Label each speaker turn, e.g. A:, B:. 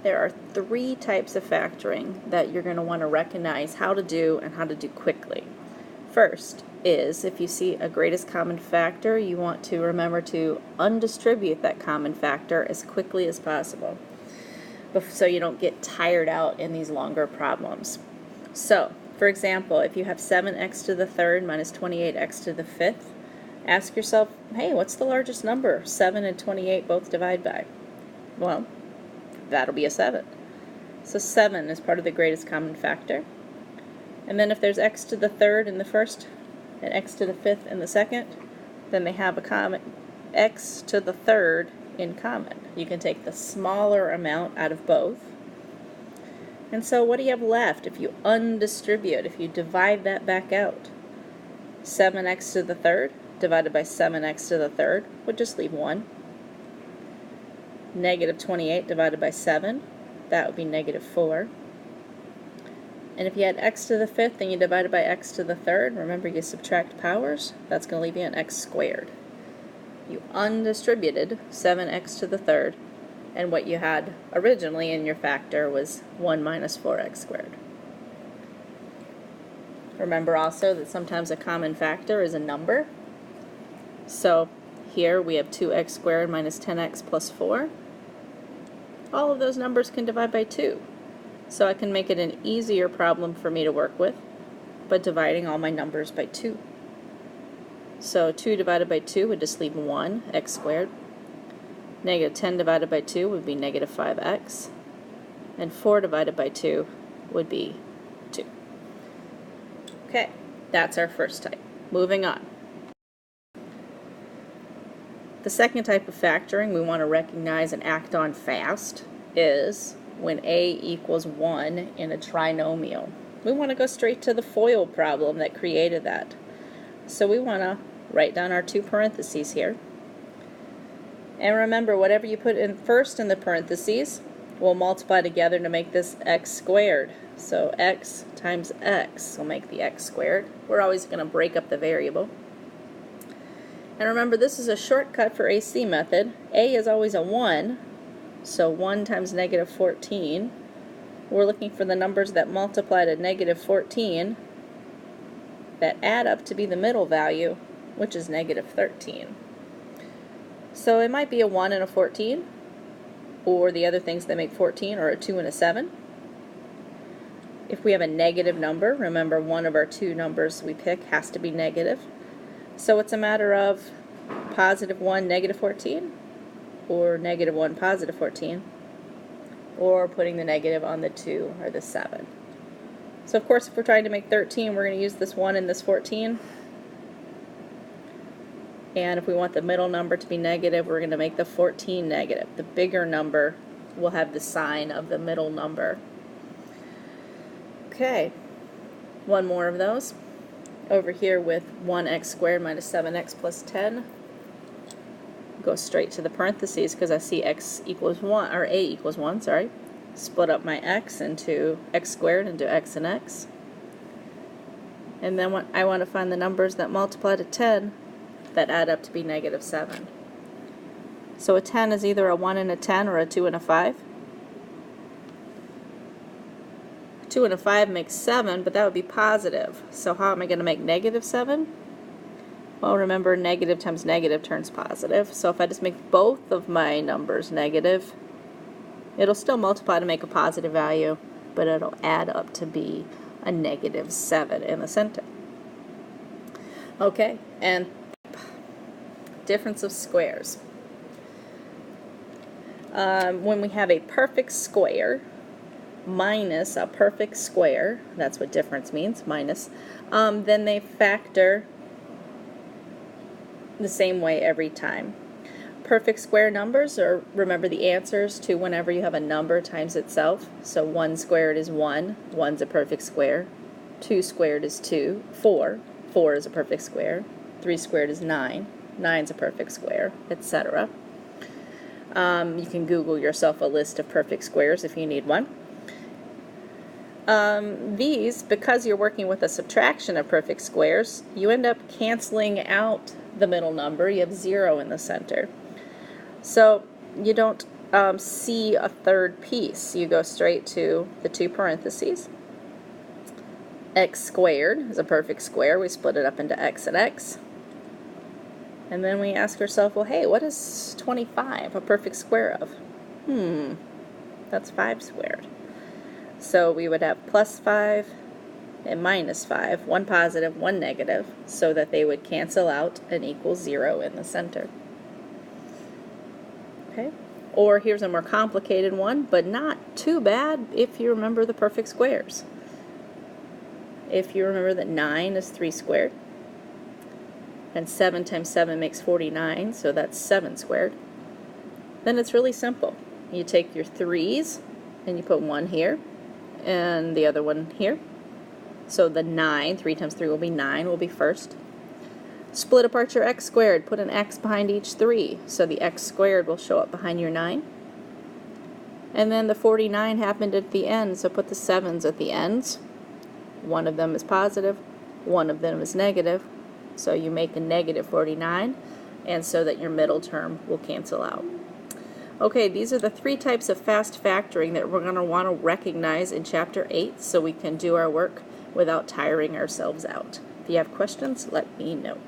A: there are three types of factoring that you're going to want to recognize how to do and how to do quickly. First is, if you see a greatest common factor, you want to remember to undistribute that common factor as quickly as possible, so you don't get tired out in these longer problems. So, for example, if you have 7x to the third minus 28x to the fifth, ask yourself, hey, what's the largest number 7 and 28 both divide by? Well, that'll be a 7. So 7 is part of the greatest common factor. And then if there's x to the third in the first and x to the fifth in the second, then they have a common x to the third in common. You can take the smaller amount out of both. And so what do you have left if you undistribute, if you divide that back out? 7x to the third divided by 7x to the third would just leave 1. Negative 28 divided by 7, that would be negative 4. And if you had x to the fifth and you divide it by x to the third, remember you subtract powers, that's going to leave you an x squared. You undistributed 7x to the third, and what you had originally in your factor was 1 minus 4x squared. Remember also that sometimes a common factor is a number. So here we have 2x squared minus 10x plus 4. All of those numbers can divide by 2. So I can make it an easier problem for me to work with by dividing all my numbers by 2. So 2 divided by 2 would just leave 1, x squared. Negative 10 divided by 2 would be negative 5x. And 4 divided by 2 would be 2. Okay, that's our first type. Moving on. The second type of factoring we want to recognize and act on fast is when a equals 1 in a trinomial. We want to go straight to the FOIL problem that created that. So we want to write down our two parentheses here. And remember, whatever you put in first in the parentheses will multiply together to make this x squared. So x times x will make the x squared. We're always going to break up the variable. And remember, this is a shortcut for AC method. A is always a 1, so 1 times negative 14. We're looking for the numbers that multiply to negative 14 that add up to be the middle value, which is negative 13. So it might be a 1 and a 14, or the other things that make 14 are a 2 and a 7. If we have a negative number, remember one of our two numbers we pick has to be negative. So it's a matter of positive 1, negative 14, or negative 1, positive 14, or putting the negative on the 2 or the 7. So of course if we're trying to make 13, we're going to use this 1 and this 14. And if we want the middle number to be negative, we're going to make the 14 negative. The bigger number will have the sign of the middle number. Okay, one more of those. Over here with 1x squared minus 7x plus 10. Go straight to the parentheses because I see x equals 1, or a equals 1, sorry. Split up my x into x squared into x and x. And then I want to find the numbers that multiply to 10 that add up to be negative 7. So a 10 is either a 1 and a 10 or a 2 and a 5. 2 and a 5 makes 7, but that would be positive. So how am I going to make negative 7? Well, remember, negative times negative turns positive. So if I just make both of my numbers negative, it'll still multiply to make a positive value, but it'll add up to be a negative 7 in the center. Okay, and difference of squares. When we have a perfect square minus a perfect square, that's what difference means, minus, then they factor the same way every time. Perfect square numbers are, remember, the answers to whenever you have a number times itself. So 1 squared is 1, 1's a perfect square. 2 squared is 2, 4, 4 is a perfect square. 3 squared is 9, 9's a perfect square, etc. You can Google yourself a list of perfect squares if you need one. These, because you're working with a subtraction of perfect squares, you end up canceling out the middle number. You have 0 in the center. So you don't see a third piece. You go straight to the two parentheses. X squared is a perfect square. We split it up into x and x. And then we ask ourselves, well, hey, what is 25 a perfect square of? That's 5 squared. So we would have plus 5 and minus 5, one positive, one negative, so that they would cancel out and equal 0 in the center. Okay? Or here's a more complicated one, but not too bad if you remember the perfect squares. If you remember that 9 is 3 squared, and 7 times 7 makes 49, so that's 7 squared, then it's really simple. You take your 3's and you put one here and the other one here. So the 9, 3 times 3 will be 9, will be first. Split apart your x squared, put an x behind each 3, so the x squared will show up behind your 9. And then the 49 happened at the end, so put the 7's at the ends. One of them is positive, one of them is negative, so you make a negative 49, and so that your middle term will cancel out. Okay, these are the 3 types of fast factoring that we're going to want to recognize in Chapter 8 so we can do our work without tiring ourselves out. If you have questions, let me know.